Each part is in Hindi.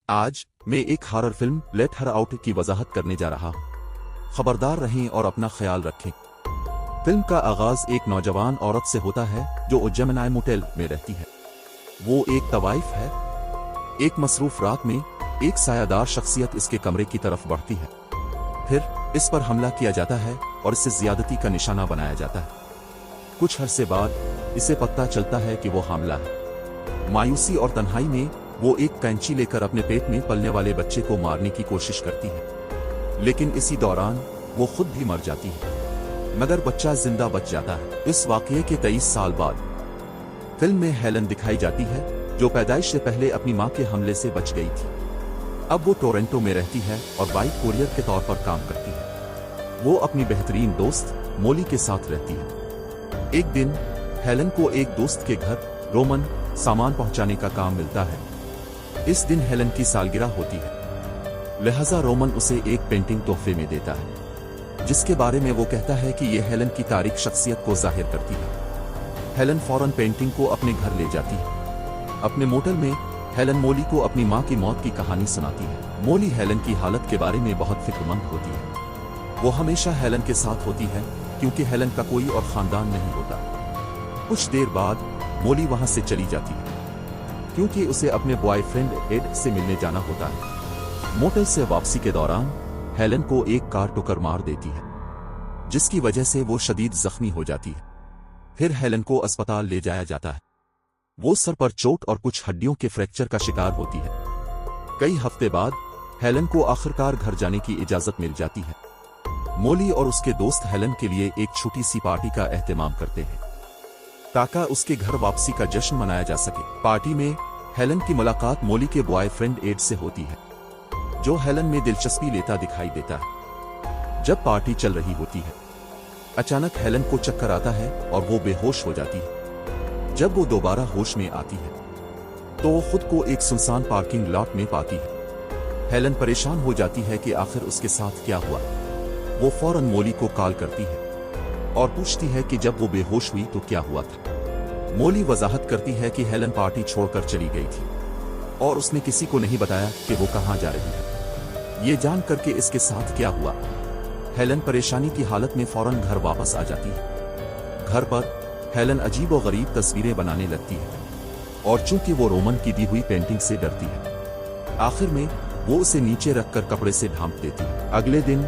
आज मैं एक horror film let her out की वजाहत करने जा रहा हूं। खबरदार रहें और अपना ख्याल रखें। फिल्म का आगाज एक नौजवान औरत से होता है जो जेमिनी मोटेल में रहती है। वो एक तवाइफ है। एक मसरूफ रात में एक सायादार शख्सियत इसके कमरे की तरफ बढ़ती है। फिर इस पर हमला किया जाता है और इसे ज्यादती का निशाना बनाया जाता है। कुछ अरसे बाद इसे पता चलता है कि वो हामिला है। मायूसी और तन्हाई में वो एक कैंची लेकर अपने पेट में पलने वाले बच्चे को मारने की कोशिश करती है, लेकिन इसी दौरान वो खुद भी मर जाती है, मगर बच्चा जिंदा बच जाता है। इस वाकये के 23 साल बाद फिल्म में हेलन दिखाई जाती है, जो पैदाइश से पहले अपनी मां के हमले से बच गई थी। अब वो टोरंटो में रहती है और बाइक कोरियर के तौर पर काम करती है। वो अपनी बेहतरीन दोस्त मोली के साथ रहती है। एक दिन हेलन को एक दोस्त के घर रोमन सामान पहुंचाने का काम मिलता है। इस दिन हेलन की सालगिरह होती है, लिहाजा रोमन उसे एक पेंटिंग तोहफे में देता है, जिसके बारे में वो कहता है कि यह हेलन की तारीख शख्सियत को जाहिर करती है। हेलन फौरन पेंटिंग को अपने घर ले जाती है। अपने मोटल में हेलन मोली को अपनी मां की मौत की कहानी सुनाती है। मोली हेलन की हालत के बारे में बहुत फिक्रमंद होती है। वो हमेशा हेलन के साथ होती है क्योंकि हेलन का कोई और खानदान नहीं होता। कुछ देर बाद मोली वहां से चली जाती है क्योंकि उसे अपने बॉयफ्रेंड एड से मिलने जाना होता है। मोटल से वापसी के दौरान हेलन को एक कार ठोकर मार देती है, जिसकी वजह से वो शदीद जख्मी हो जाती है। फिर हेलन को अस्पताल ले जाया जाता है। वो सर पर चोट और कुछ हड्डियों के फ्रैक्चर का शिकार होती है। कई हफ्ते बाद हेलन को आखिरकार घर जाने की इजाजत मिल जाती है। मोली और उसके दोस्त हेलन के लिए एक छोटी सी पार्टी का एहतमाम करते हैं ताकि उसके घर वापसी का जश्न मनाया जा सके। पार्टी में हेलन की मुलाकात मोली के बॉयफ्रेंड एड से होती है, जो हेलन में दिलचस्पी लेता दिखाई देता है। जब पार्टी चल रही होती है, अचानक हेलन को चक्कर आता है और वो बेहोश हो जाती है। जब वो दोबारा होश में आती है तो वो खुद को एक सुनसान पार्किंग लॉट में पाती है। हेलन परेशान हो जाती है कि आखिर उसके साथ क्या हुआ। वो फौरन मोली को कॉल करती है और पूछती है कि जब वो बेहोश हुई तो क्या हुआ था। मोली वजाहत करती है कि हेलन पार्टी छोड़कर चली गई थी और उसने किसी को नहीं बताया कि वो कहां जा रही है। ये जान करके इसके साथ क्या हुआ, हेलन परेशानी की हालत में फौरन घर वापस आ जाती है। घर पर हेलन अजीब और गरीब तस्वीरें बनाने लगती है और चूंकि वो रोमन की दी हुई पेंटिंग से डरती है, आखिर में वो उसे नीचे रखकर कपड़े से ढांप देती है। अगले दिन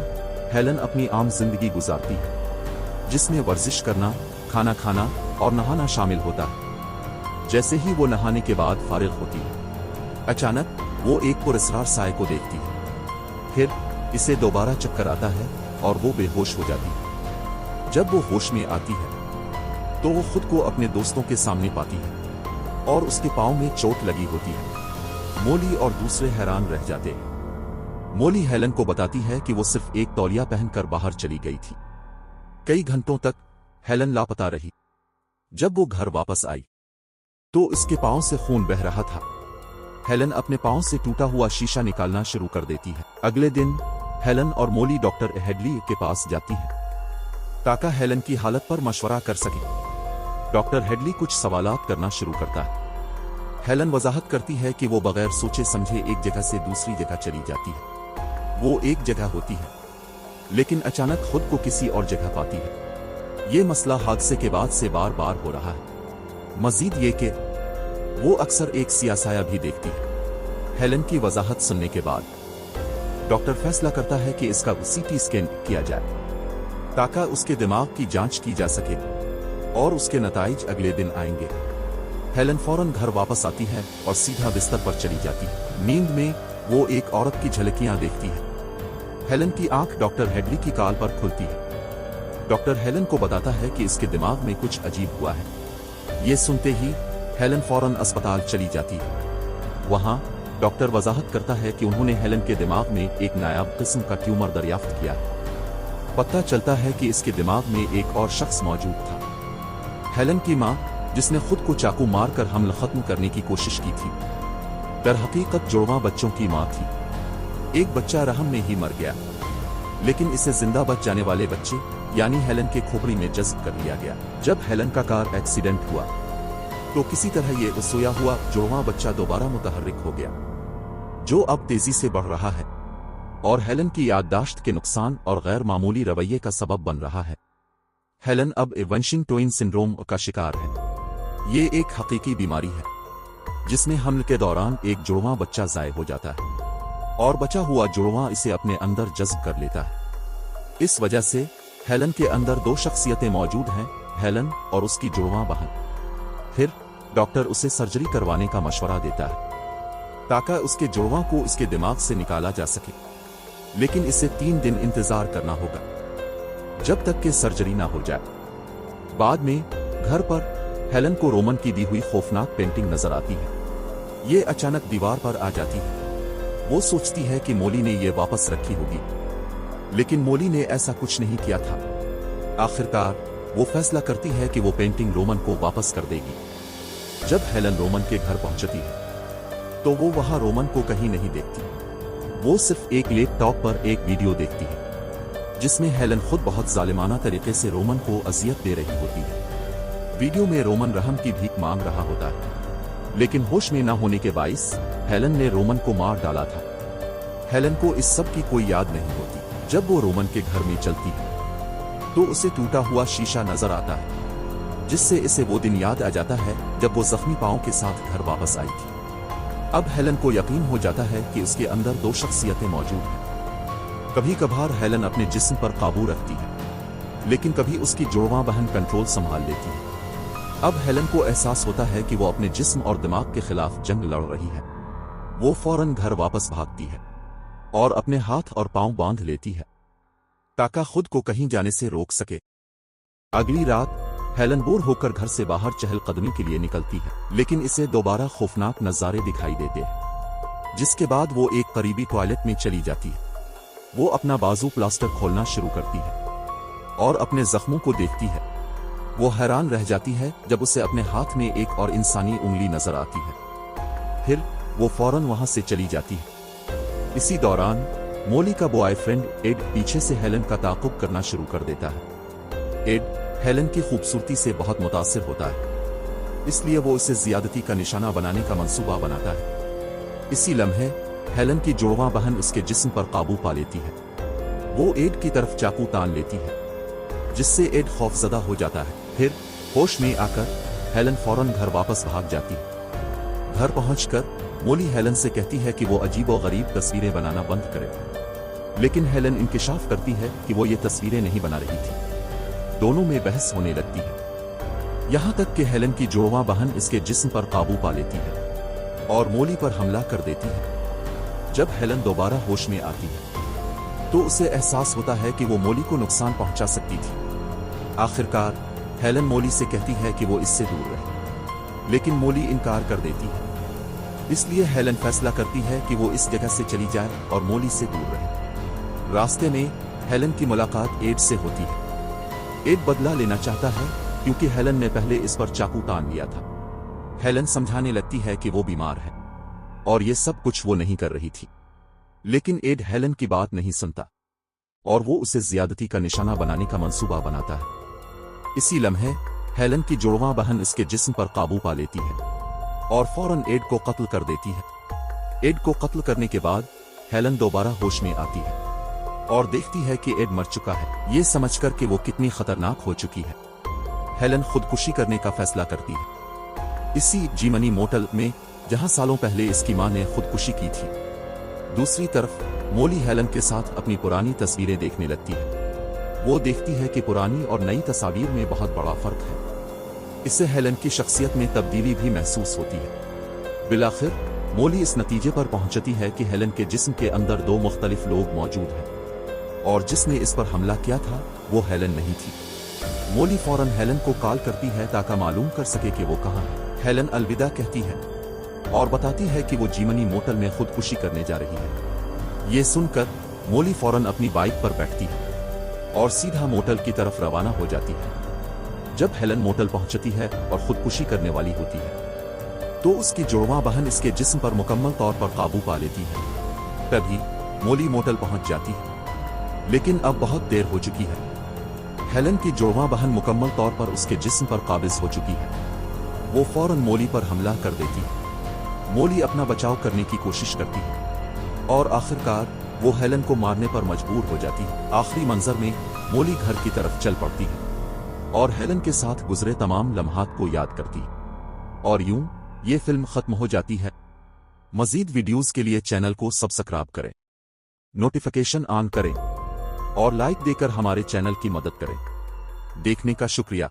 हेलन अपनी आम जिंदगी गुजारती है, जिसमें वर्जिश करना, खाना खाना और नहाना शामिल होता है। जैसे ही वो नहाने के बाद फारिग होती है, अचानक वो एक पुरस्कार साए को देखती है। फिर इसे दोबारा चक्कर आता है और वो बेहोश हो जाती है। जब वो होश में आती है तो वो खुद को अपने दोस्तों के सामने पाती है और उसके पांव में चोट लगी होती है। मोली और दूसरे हैरान रह जाते हैं। मोली हेलन को बताती है कि वो सिर्फ एक तौलिया पहनकर बाहर चली गई थी। कई घंटों तक हेलन लापता रही। जब वो घर वापस आई तो इसके पांव से खून बह रहा था। हेलन अपने पांव से टूटा हुआ शीशा निकालना शुरू कर देती है। अगले दिन हेलन और मोली डॉक्टर हेडली के पास जाती है ताकि हेलन की हालत पर मशवरा कर सके। डॉक्टर हेडली कुछ सवालात करना शुरू करता है। हेलन वजाहत करती है कि वो बगैर सोचे समझे एक जगह से दूसरी जगह चली जाती है। वो एक जगह होती है लेकिन अचानक खुद को किसी और जगह पाती है। ये मसला हादसे के बाद से बार बार हो रहा है। मजीद ये कि वो अक्सर एक सियासाया भी देखती है। हेलन की वजाहत सुनने के बाद डॉक्टर फैसला करता है कि इसका सीटी स्कैन किया जाए ताकि उसके दिमाग की जांच की जा सके और उसके नताइज अगले दिन आएंगे। हेलन फौरन घर वापस आती है और सीधा बिस्तर पर चली जाती है। नींद में वो एक औरत की झलकियां देखती है। हेलन की आंख डॉक्टर हेडली की कॉल पर खुलती है। डॉक्टर हेलन को बताता है कि इसके दिमाग में कुछ अजीब हुआ है। ये सुनते ही हेलन फौरन अस्पताल चली जाती है। वहां डॉक्टर वजाहत करता है कि उन्होंने हेलन के दिमाग में एक नायाब किस्म का ट्यूमर दरियाफ्त किया। पता चलता है कि इसके दिमाग में एक और शख्स मौजूद था। हेलन की मां, जिसने खुद को चाकू मारकर हमला खत्म करने की कोशिश की थी, दरहकीकत जुड़वा बच्चों की मां थी। एक बच्चा रहम में ही मर गया, लेकिन इसे जिंदा बच जाने वाले बच्चे यानी हेलन के खोपड़ी में जज्ब कर लिया गया। जब हेलन का कार एक्सीडेंट हुआ तो किसी तरह ये सोया हुआ जुड़वा बच्चा दोबारा मुतहर्रिक हो गया। जो अब तेजी से बढ़ रहा है और हेलन की याददाश्त के नुकसान और गैर मामूली रवैये का सबब बन रहा है। हेलन अब इवंशिंग ट्विन सिंड्रोम का शिकार है। ये एक हकीकी बीमारी है जिसमें हमल के दौरान एक जुड़वां बच्चा ज़ाय हो जाता है और बचा हुआ जुड़वां इसे अपने अंदर जज्ब कर लेता है। इस वजह से हेलन के अंदर दो शख्सियतें मौजूद हैं, हेलन और उसकी जुड़वां बहन। फिर डॉक्टर उसे सर्जरी करवाने का मशवरा देता है ताकि उसके जुड़वां को इसके दिमाग से निकाला जा सके, लेकिन इसे 3 दिन इंतजार करना होगा जब तक कि सर्जरी ना हो जाए। बाद में घर पर हेलन को रोमन की दी हुई खौफनाक पेंटिंग नजर आती है। ये अचानक दीवार पर आ जाती है। वो सोचती है कि मोली ने ये वापस रखी होगी, लेकिन मोली ने ऐसा कुछ नहीं किया था। आखिरकार वो फैसला करती है कि वो पेंटिंग रोमन को वापस कर देगी। जब हेलन रोमन के घर पहुंचती है तो वो वहां रोमन को कहीं नहीं देखती। वो सिर्फ एक लैपटॉप पर एक वीडियो देखती है जिसमें हेलन खुद बहुत जालिमाना तरीके से रोमन को अजियत दे रही होती है। वीडियो में रोमन रहम की भीख मांग रहा होता है, लेकिन होश में न होने के बाइस हेलन ने रोमन को मार डाला था। हेलन को इस सब की कोई याद नहीं होती। जब वो रोमन के घर में चलती है तो उसे टूटा हुआ शीशा नजर आता है, जिससे इसे वो दिन याद आ जाता है जब वो जख्मी पांव के साथ घर वापस आई थी। अब हेलन को यकीन हो जाता है कि उसके अंदर दो शख्सियतें मौजूद हैं। कभी कभार हेलन अपने जिस्म पर काबू रखती है, लेकिन कभी उसकी जुड़वां बहन कंट्रोल संभाल लेती है। अब हेलन को एहसास होता है कि वो अपने जिस्म और दिमाग के खिलाफ जंग लड़ रही है। वो फौरन घर वापस भागती है और अपने हाथ और पांव बांध लेती है ताकि खुद को कहीं जाने से रोक सके। अगली रात हेलन बोर होकर घर से बाहर चहलकदमी के लिए निकलती है, लेकिन इसे दोबारा खौफनाक नजारे दिखाई देते हैं। जिसके बाद वो एक करीबी टॉयलेट में चली जाती है। वो अपना बाजू प्लास्टर खोलना शुरू करती है और अपने जख्मों को देखती है। वो हैरान रह जाती है जब उसे अपने हाथ में एक और इंसानी उंगली नजर आती है। फिर वो फौरन वहां से चली जाती है। इसी दौरान मोली का बॉयफ्रेंड एड पीछे से हेलन का ताक़ुब करना शुरू कर देता है। एड हेलन की खूबसूरती से बहुत मुतासिर होता है, इसलिए वो उसे ज्यादती का निशाना बनाने का मंसूबा बनाता है। इसी लम्हे हेलन की जुड़वां बहन उसके जिस्म पर काबू पा लेती है। वो एड की तरफ चाकू तान लेती है, जिससे एड खौफजदा हो जाता है। फिर होश में आकर हेलन फौरन घर वापस भाग जाती है। घर पहुंचकर मोली हेलन से कहती है कि वो अजीबोगरीब तस्वीरें बनाना बंद करे, लेकिन हेलन इंकिशाफ करती है कि वो ये तस्वीरें नहीं बना रही थी। दोनों में बहस होने लगती है, यहां तक कि हेलन की जुड़वां बहन इसके जिस्म पर काबू पा लेती है और मोली पर हमला कर देती है। जब हेलन दोबारा होश में आती है तो उसे एहसास होता है कि वो मोली को नुकसान पहुंचा सकती थी। आखिरकार हेलन मोली से कहती है कि वो इससे दूर रहे, लेकिन मोली इनकार कर देती है। इसलिए हेलन फैसला करती है कि वो इस जगह से चली जाए और मोली से दूर रहे। रास्ते में हेलन की मुलाकात एड से होती है। एड बदला लेना चाहता है क्योंकि हेलन ने पहले इस पर चाकू तान लिया था। हेलन समझाने लगती है कि वो बीमार है और ये सब कुछ वो नहीं कर रही थी, लेकिन एड हेलन की बात नहीं सुनता और वो उसे ज्यादती का निशाना बनाने का मंसूबा बनाता है। इसी लम्हे हेलन की जुड़वां बहन इसके जिस्म पर काबू पा लेती है और फौरन एड को कत्ल कर देती है। एड को कत्ल करने के बाद हेलन दोबारा होश में आती है और देखती है कि एड मर चुका है। ये समझकर कि वो कितनी खतरनाक हो चुकी है, हेलन खुदकुशी करने का फैसला करती है, इसी जीमनी मोटल में जहां सालों पहले इसकी मां ने खुदकुशी की थी। दूसरी तरफ मोली हेलन के साथ अपनी पुरानी तस्वीरें देखने लगती है। वो देखती है कि पुरानी और नई तस्वीर में बहुत बड़ा फर्क है। इससे हेलन की शख्सियत में तब्दीली भी महसूस होती है। बिलाखिर मोली इस नतीजे पर पहुंचती है कि हेलन के जिस्म के अंदर दो मुख्तलिफ लोग मौजूद हैं और जिसने इस पर हमला किया था वो हेलन नहीं थी। मोली फौरन हेलन को कॉल करती है ताकि मालूम कर सके कि वो कहाँ है। हेलन अलविदा कहती है और बताती है कि वो जीमनी मोटल में खुदकुशी करने जा रही है। ये सुनकर मोली फौरन अपनी बाइक पर बैठती है और सीधा मोटल की तरफ रवाना हो जाती है। जब हेलन मोटल पहुंचती है और खुदकुशी करने वाली होती है तो उसकी जुड़वां बहन इसके जिस्म पर मुकम्मल तौर पर काबू पा लेती है। तभी मोली मोटल पहुंच जाती है, लेकिन अब बहुत देर हो चुकी है। हेलन की जुड़वां बहन मुकम्मल तौर पर उसके जिस्म पर काबिज हो चुकी है। वो फौरन मोली पर हमला कर देती है। मोली अपना बचाव करने की कोशिश करती है, और आखिरकार वो हेलन को मारने पर मजबूर हो जाती है। आखिरी मंजर में मोली घर की तरफ चल पड़ती है और हेलन के साथ गुजरे तमाम लम्हात को याद करती है। और यूं ये फिल्म खत्म हो जाती है। मजीद वीडियोस के लिए चैनल को सब्सक्राइब करें, नोटिफिकेशन ऑन करें और लाइक देकर हमारे चैनल की मदद करें। देखने का शुक्रिया।